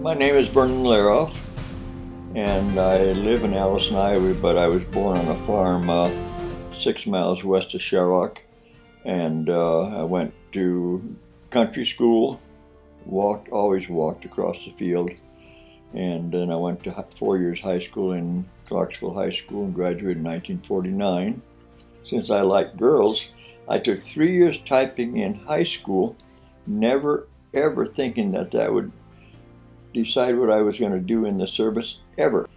My name is Vernon Leerhoff, and I live in Allison, Iowa, but I was born on a farm 6 miles west of Sherrock, and I went to country school, always walked across the field, and then I went to 4 years high school in Clarksville High School and graduated in 1949. Since I like girls, I took 3 years typing in high school, never ever thinking that that would decide what I was going to do in the service ever.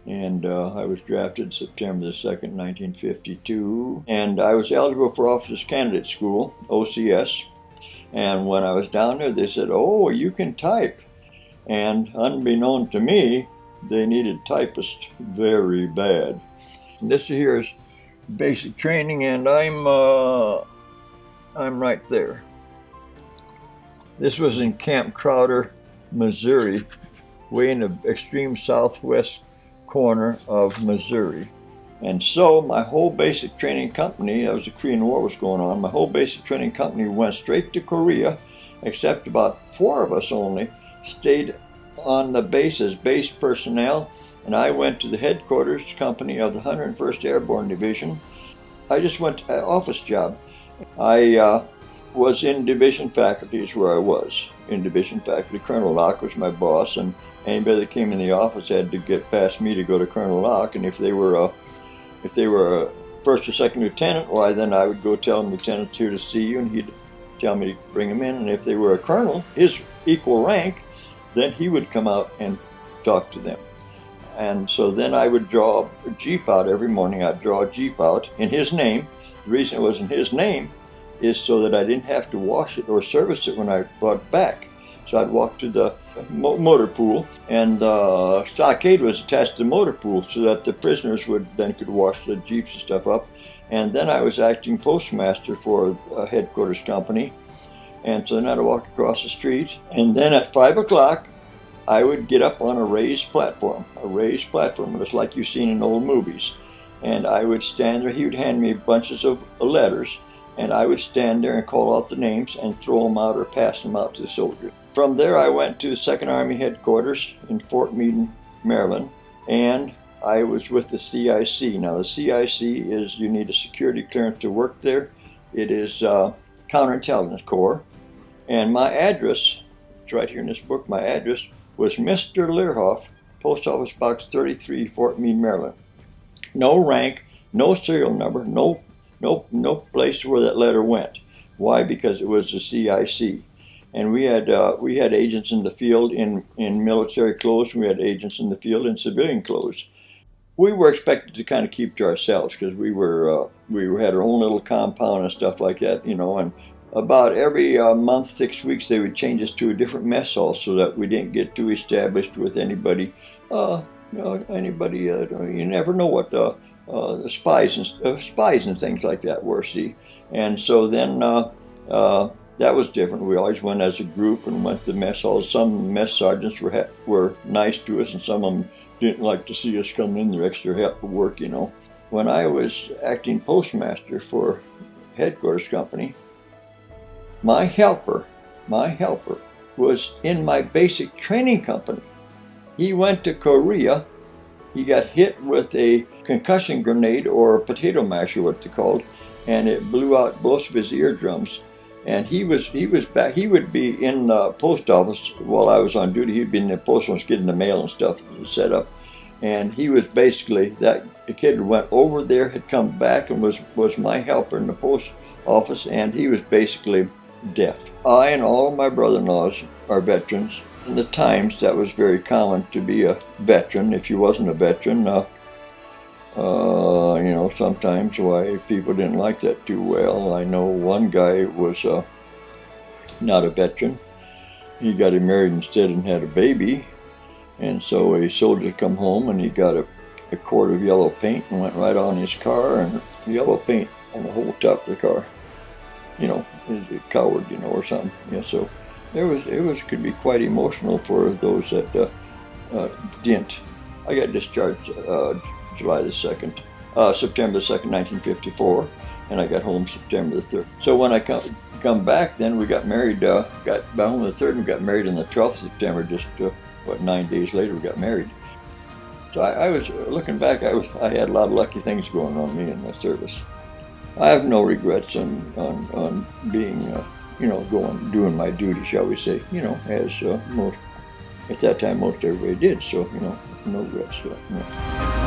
And I was drafted September the 2nd, 1952, and I was eligible for Officers Candidate School, OCS. And when I was down there, they said, "Oh, you can type." And unbeknown to me, they needed typists very bad. And this here is basic training, and I'm right there. This was in Camp Crowder, Missouri, way in the extreme southwest corner of Missouri. And so my whole basic training company, that was the Korean War was going on, my whole basic training company went straight to Korea, except about 4 of us only stayed on the base as base personnel, and I went to the headquarters company of the 101st Airborne Division. I just went to an office job. I was in division faculty is where I was. In division faculty, Colonel Locke was my boss, and anybody that came in the office had to get past me to go to Colonel Locke. And if they were a first or second lieutenant, why then I would go tell them, "Lieutenant's here to see you," and he'd tell me to bring him in. And if they were a colonel, his equal rank, then he would come out and talk to them. And so then I would draw a Jeep out every morning. I'd draw a Jeep out in his name. The reason it was in his name is so that I didn't have to wash it or service it when I brought it back. So I'd walk to the motor pool, and the stockade was attached to the motor pool so that the prisoners could wash the Jeeps and stuff up. And then I was acting postmaster for a headquarters company, and so then I'd walk across the street, and then at 5 o'clock I would get up on a raised platform. A raised platform, just like you've seen in old movies. And I would stand there. He would hand me bunches of letters, and I would stand there and call out the names and throw them out or pass them out to the soldiers. From there I went to the 2nd Army headquarters in Fort Meade, Maryland, and I was with the CIC. Now the CIC is, you need a security clearance to work there. It is Counterintelligence Corps. And my address, it's right here in this book, my address was Mr. Leerhoff, Post Office Box 33, Fort Meade, Maryland. No rank, no serial number, no place where that letter went. Why? Because it was the CIC. And we had agents in the field in military clothes. We had agents in the field in civilian clothes. We were expected to kind of keep to ourselves because we had our own little compound and stuff like that, you know. And about every month, 6 weeks, they would change us to a different mess hall so that we didn't get too established with anybody. You never know what the spies and things like that were. See, and so then. That was different. We always went as a group and went to mess halls. Some mess sergeants were nice to us, and some of them didn't like to see us come in their extra help work, you know. When I was acting postmaster for headquarters company, my helper was in my basic training company. He went to Korea. He got hit with a concussion grenade or a potato masher, what they're called, and it blew out both of his eardrums. And he was back. He would be in the post office while I was on duty. He'd be in the post office getting the mail and stuff set up. And he was basically, the kid went over there, had come back, and was my helper in the post office, and he was basically deaf. I and all of my brother-in-laws are veterans. In the times, that was very common to be a veteran. If you wasn't a veteran, you know, sometimes why people didn't like that too well. I know one guy was not a veteran. He got married instead and had a baby, and so a soldier come home and he got a quart of yellow paint and went right on his car, and yellow paint on the whole top of the car. You know, he's a coward, you know, or something. Yeah, so it could be quite emotional for those that didn't. I got discharged September the 2nd, 1954, and I got home September the 3rd. So when I come back, then we got married, got home the 3rd and got married on the 12th of September, just But 9 days later, we got married. So I was looking back. I had a lot of lucky things going on me in my service. I have no regrets on being, doing my duty, shall we say, as most at that time most everybody did. So no regrets. No.